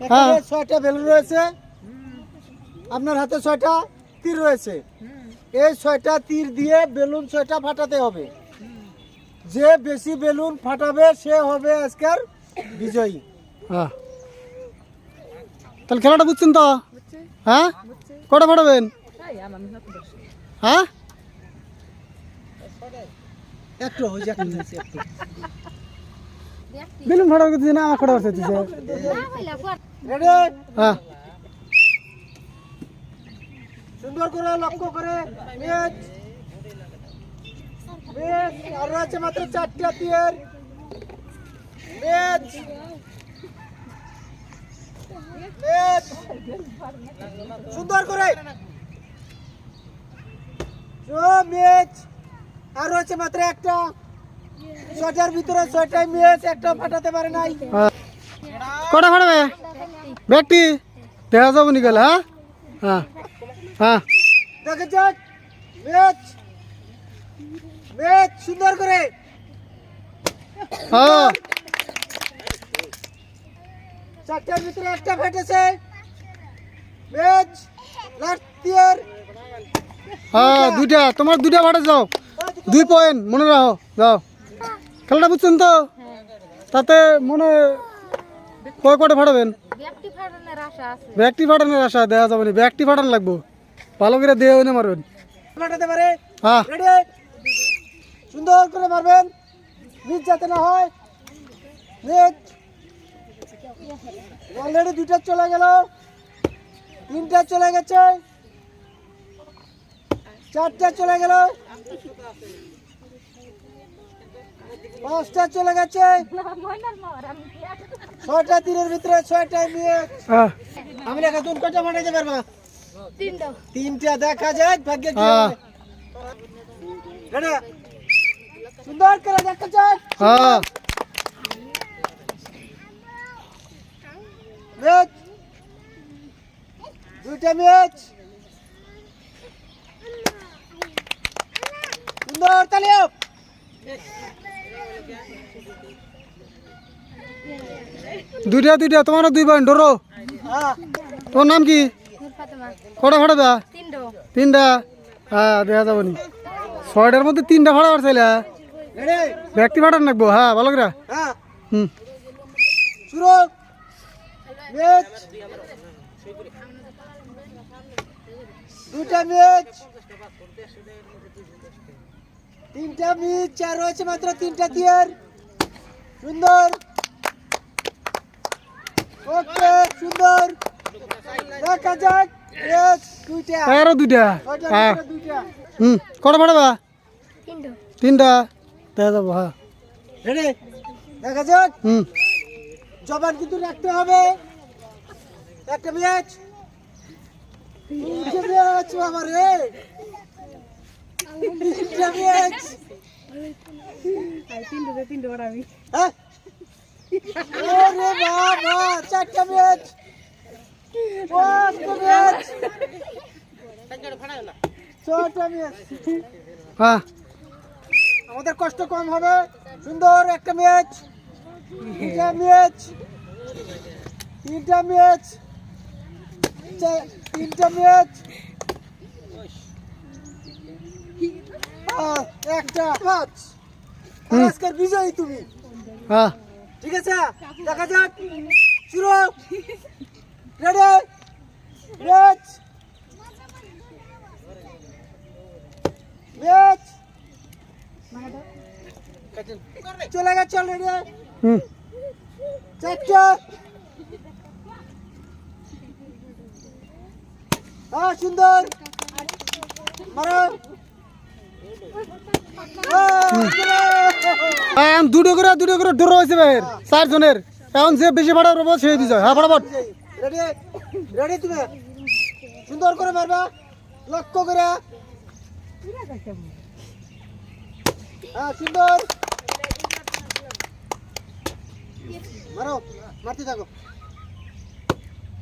এখানে 6টা বেলুন রয়েছে, আপনার হাতে 6টা তীর রয়েছে। এই 6টা তীর দিয়ে বেলুন 6টা ফাটাতে হবে। যে বেশি বেলুন ফাটাবে সে হবে আজকের বিজয়ী। হ্যাঁ, তাহলে খেলাটা বুঝছেন তো? হ্যাঁ, কটা ফাটাবেন? হ্যাঁ, একটু ওই যে একটু বেলুন ফাটাবে কিছু না, আমার ফাটা করতে দিছে। রেডি, হ্যাঁ, সুন্দর করে লক্ষ্য করে ম্যাচ ম্যাচ আর আছে মাত্র 4টা তীর। ম্যাচ ম্যাচ সুন্দর করে ম্যাচ আর আছে মাত্র একটা। 6টার ভিতরে 6টাই ম্যাচ, একটা ফাটাতে পারে নাই। কটা ফাটাবে? ব্যক্তি দেখা যাবো নিকাল। হ্যাঁ, হ্যাঁ, হ্যাঁ, দেখে যাক ম্যাচ ম্যাচ সুন্দর করে। হ্যাঁ, 4টার ভিতরে একটা ফেটেছে। ম্যাচ লাস্ট তীর। হ্যাঁ, দুইটা, তোমার দুইটা ফাটে যাও, 2 পয়েন্ট মনে রাখো। যাও, খেলাটা বুঝছেন তো? তাতে মনে কটা ফাটাবেন? ব্যক্তি ফাটানোর আশা দেওয়া যাবে না, ব্যক্তি ফাটানো লাগবো, ভালো করে দেওয়া না মারবেন। ফাটাতে পারে। হ্যাঁ, রেডি, সুন্দর করে মারবেন, মিস যাতে না হয়। নেট অলরেডি 2টা চলে গেল, 3টা চলে গেছে, 4টা চলে গেল, 5টা চলে গেছে। 6টা তীরের ভিতরে 6টাই মিস। হ্যাঁ, আমি রেখা তুমি কটা ফাটাইতে পারবা? 3টা দেখা যাক ভাগ্যে কি হ্যাঁ, হবে। রেডি, সুন্দর করে দেখা যাক। হ্যাঁ, ম্যাচ 2টা ম্যাচ সুন্দর তালিও। দুইটা তোমারও 2 পয়েন্ট ধরো। হ্যাঁ তোমার নাম কি? কটা ফাটাবে? 3টা। হ্যাঁ, দেখা যাবো নি। 6টার মধ্যে 3টা ফাটাবার চাইলে রেডি, ব্যক্তি ফাটান লাগবো। হ্যাঁ, ভালো করে। হ্যাঁ হুম, শুরু। ম্যাচ 2টা ম্যাচ, 3টা ম্যাচ, 4 রয়েছে মাত্র 3টা তীর। সুন্দর, ওকে সুন্দর দেখা যাক। ম্যাচ 2টা, আরো 2টা। 6টার হ্যাঁ, ভিতরে 2টা। হুম, কটা ফাটাবা? 3টা। দেখা যাবো। হ্যাঁ, রেডি, দেখা যাক। হুম, জবান কিন্তু রাখতে হবে। একটা ম্যাচ, 3টে ম্যাচ আমার রে, 3টে ম্যাচ। হ্যাঁ? ওরে বাবা, 4টে ম্যাচ, 5টা ম্যাচ, 6টা ম্যাচ। হ্যাঁ, আমাদের কষ্ট কম হবে। সুন্দর একটা ম্যাচ, 2টা ম্যাচ, 3টা ম্যাচ, 3টা ম্যাচ, একটা ম্যাচ। আজকের বিজয়ী তুমি, হ্যাঁ, ঠিক আছে? দেখা যাক, শুরু। রেডি, ম্যাচ ম্যাচ চলে গেছে অলরেডি। হুম, 4টা, হ্যাঁ সুন্দর মারো। এখন দুটো করে ডর হয়েছে ভাই, 4 জনের। এখন যে বেশি ফাটা পাবো সেই বিজয়। হ্যাঁ, ফটাফট। রেডি, রেডি তুমি সুন্দর করে মারবা, লক্ষ্য করে। হ্যাঁ সুন্দর মারো, মারতে থাকো।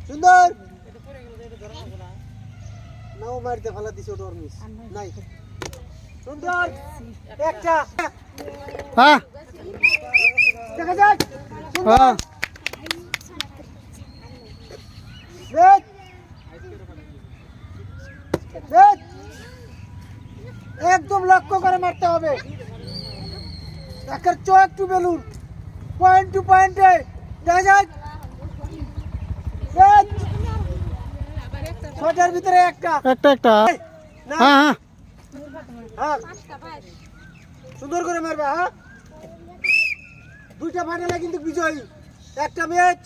সুন্দর, নাও মারতে ফালা দিছে, ওটা ওর মিস নাই। সুন্দর একটা, হ্যাঁ, দেখা যাক। সুন্দর, হ্যাঁ, হবে। একের চো একটু বেলুন পয়েন্ট টু পয়েন্টে দেখা যাক। ছয়টার ভিতরে একটা একটা একটা না, হ্যাঁ হ্যাঁ হ্যাঁ সুন্দর করে মারবা। হ্যাঁ দুইটা ফাটালে কিন্তু বিজয়ী। একটা ম্যাচ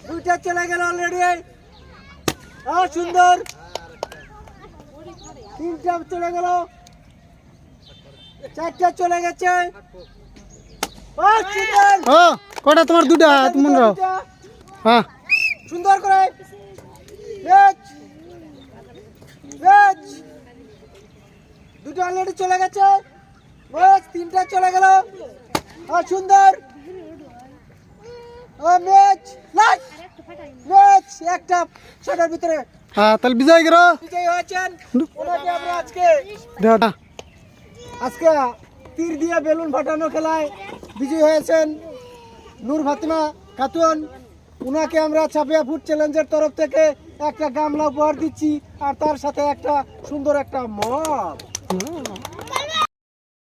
দুইটা চলে গেল অলরেডি। হ্যাঁ সুন্দর, তিনটা চলে গেল, চারটা চলে গেছে। সুন্দর, ও কটা তোমার দুটা মনে রাখো দুইটা। হ্যাঁ সুন্দর করে ম্যাচ ম্যাচ দুটো অলরেডি চলে গেছে। ম্যাচ তিনটা চলে গেল। সুন্দর ম্যাচ লাস্ট ম্যাচ একটা ছটার ভিতরে হ্যাঁ তাহলে বিজয় গেল বিজয়ী হয়েছেন। ওনাকে আমরা আজকে তীর দিয়ে বেলুন ফাটানো খেলায় বিজয়ী হয়েছেন নূর ফাতিমা খাতুন। উনাকে আমরা ছাপিয়া ফুড চ্যালেঞ্জের তরফ থেকে একটা গামলা উপহার দিচ্ছি, আর তার সাথে একটা সুন্দর একটা মগ।